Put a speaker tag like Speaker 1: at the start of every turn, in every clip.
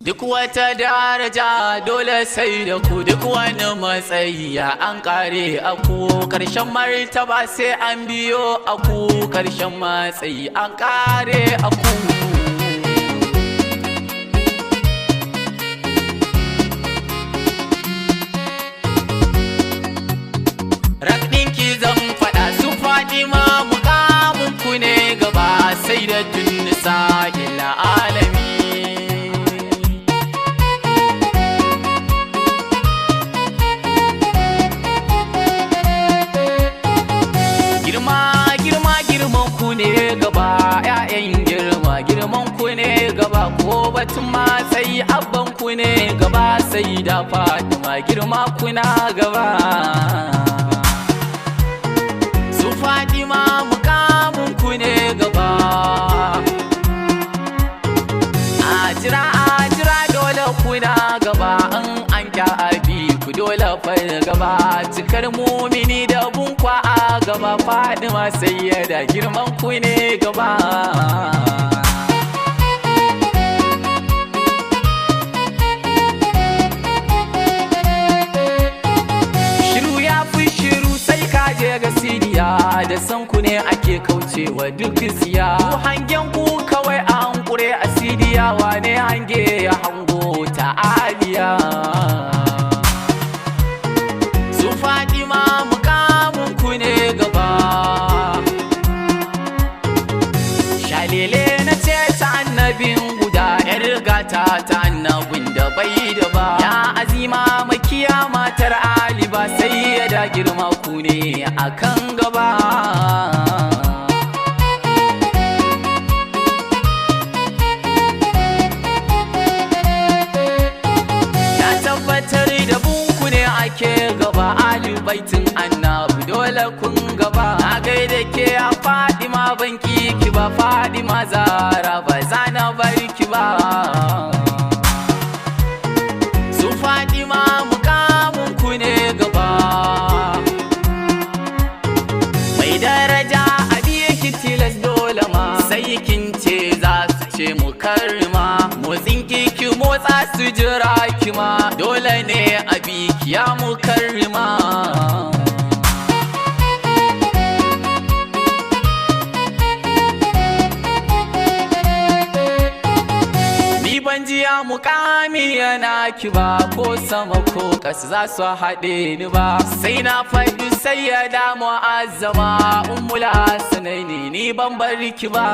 Speaker 1: Duk wata daraja dole sai da ku, duk wani matsayi an kare a ku, karshen martaba sai an biyo a ku, karshen matsayi an kare a ku. Rakɗinki zan faɗa su faɗi ma mukamun ku ne gaba sai da tunnisa ila alami. Girman ku ne gaba ko batun matsayi abban ku ne gaba sai da Fatima girma kuna gaba. Su Fatima mukamun ku ne gaba. A jira dole kuna gaba in an kya abi ku dole far gaba. Cikar mumini da bunkwa a gaba Fatima sayyada girman ku ne gaba. Da san ku ne ake kaucewa duk tsiya. Ku hangen ku kawai a hankure a sidiya wane hange ya hango ta aliya. Su Fatima mukamun ku ne gaba. Shalele na ce ta annabin guda yar gata ta annabin da bai da ba. Ya azima makiya matar Ali ba sai ya da girma ku ne akan gaba. Na tabbatar da bunku ne ake gaba Ali baitin annabi dole kun gaba. Na gaida ke a Fatima banki ki ba Fatima Zara ba zana barki ba. Su Fatima mukamun ku ne gaba. Daraja a biye ki tilas dole ma sai kin ce za su ce mu karma. Motsin ki motsa su jira ki ma dole ne a bi ki ya mu karma. Ni ban ji ya mukami yana ki ba ko sama ko ƙasa za su haɗe ni ba. Sai na faɗi sai ya damu azama ummul hasanaini ni ban bari ki ba.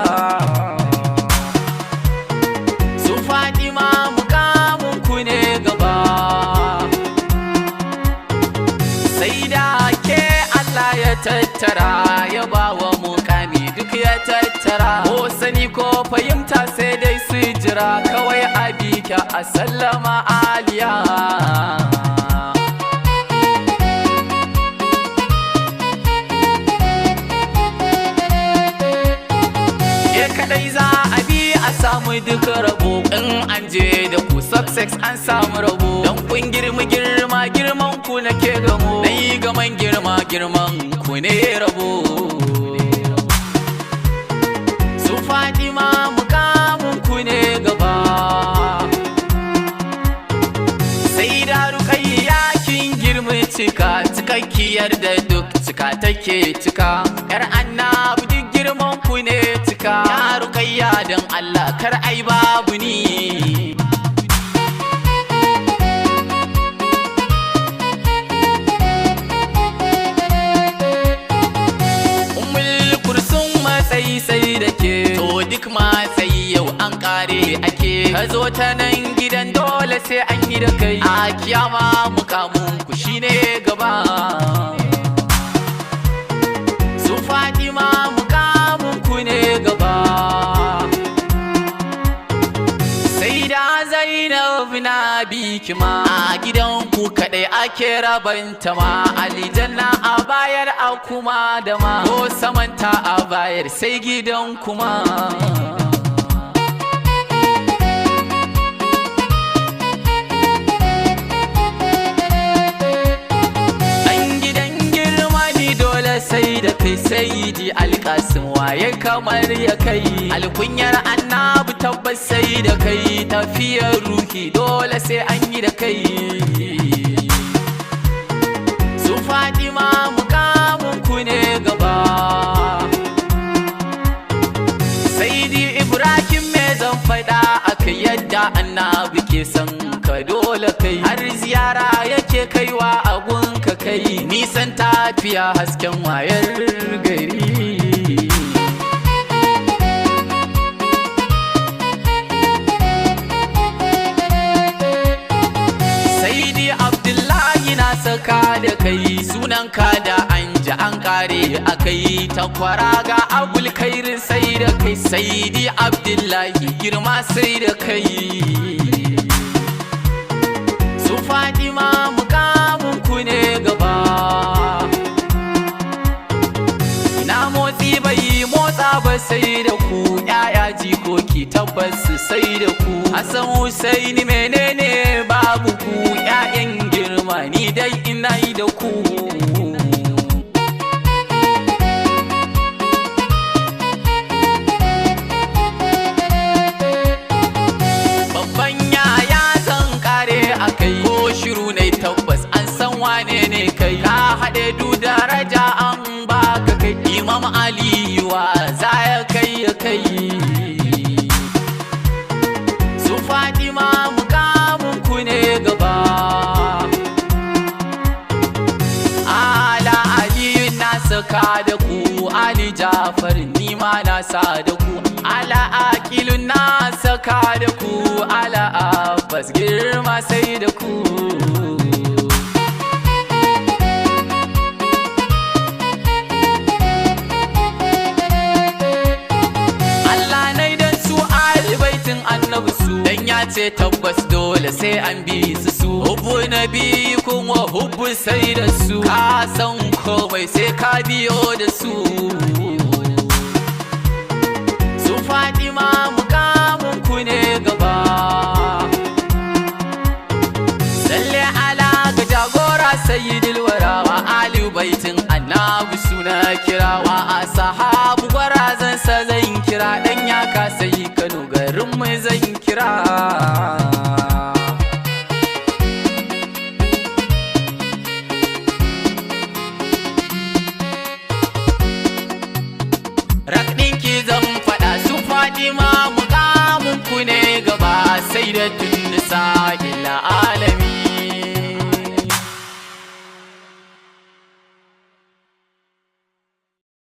Speaker 1: Su Fatima mukamun ku ne gaba. Sai da ke Allah ya tattara ya bawa mukami duk ya tattara. Ko sani ko fahimta sai dai su jira kawai abika a sallama aliya. Kadai za a bi a samu duk rabo in an je da ku success an samu rabo. Don kun girman ku nake gamo. Nayi gaman girman ku ne rabo. Su Fatima mukamun ku ne gaba. Sai da Rukayya kin girmi cika cikakkiyar da duk cika take cika. Yar annabi duk girman ku ne cika. Ya Rukayya don Allah kar ai babu ni. Ummul kursun matsayi sai da ke. To duk matsayi yau an kare ake. Ka zo ta nan gidan dole sai an yi da kai. A kiyama mukamun ku shine gaba. Su Fatima mukamun ku ne gaba. Sai da Zainab na biki ma a gidan ku kadai ake rabanta ma. Aljanna a bayar a kuma da ma. Ko samanta a bayar sai gidan kuma. sayyidi alƙasim waye kamar ya kai alkunyar annabi tabbas sai da kai tafiyar ruhi dole sai an yi da kai su Fatima mukamin ku ne gaba sayyidi Ibrahim me zan faɗa aka yadda annabi ke son ka dole kai har ziyara yake kaiwa a gunka kai nisan tafiya hasken wayar gari sayyidi Abdullahi na saka da kai sunanka da an ji an kare a kai takwara ga abul khairin sai da kai sayyidi Abdullahi girma sai da kai su Fatima mukamin ku ne gaba ina motsi bai motsa ba sai da ku yaya jikoki tabbas sai da ku Hassan Husaini menene babu ku ƴaƴan girma ni dai ina yi da ku babban yaya zan kare a kai ko shiru ne tabbas an san wane ne kai ka haɗe du daraja an baka kai Imam Ali wa za ya kai ya kai su Fatima mukamin ku ne gaba ala aliyu na saka da ku Ali Jafar ni ma na sa da ku ala akilu na saka da ku ala Abbas girma sai da ku Allah nai dan su ali baitin annabi su dan ya ce tabbas dole sai an bi su hubbu nabi kun wa hubbu sai da su ka san komai sai ka biyo da su su Fatima mukamin ku ne gaba salle ala ga jagora sayyidul wara wa ali baitin annabi suna kirawa a sahabu gwarazan sa zan kira dan ya ka sai Kano garin mu zan kira rakdin ki zan faɗa su Fatima mukamin ku ne gaba sai da